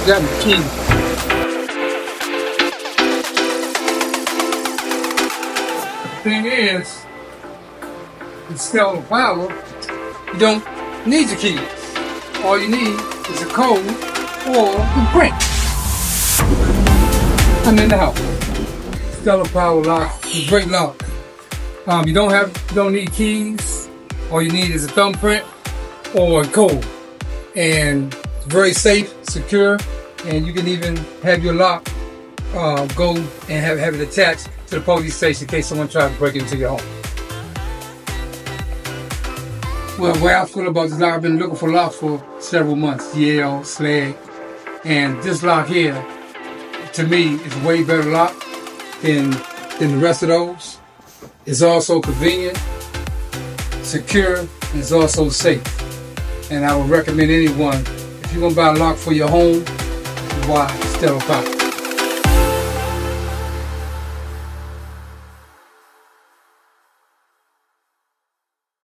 got the key. The thing is, in Satella Power, you don't need your keys. All you need is a code or a print. I'm in the house. Satella Power Lock is a great lock. You don't need keys. All you need is a thumbprint or a code, and it's very safe, secure, and you can even have your lock go and have it attached to the police station in case someone tries to break into your home. Well, the way I feel about this lock, I've been looking for locks for several months. Yale, Slag, and this lock here, to me, is a way better lock than the rest of those. It's also convenient, secure, and it's also safe. And I would recommend anyone, if you're gonna buy a lock for your home, buy Satella Power.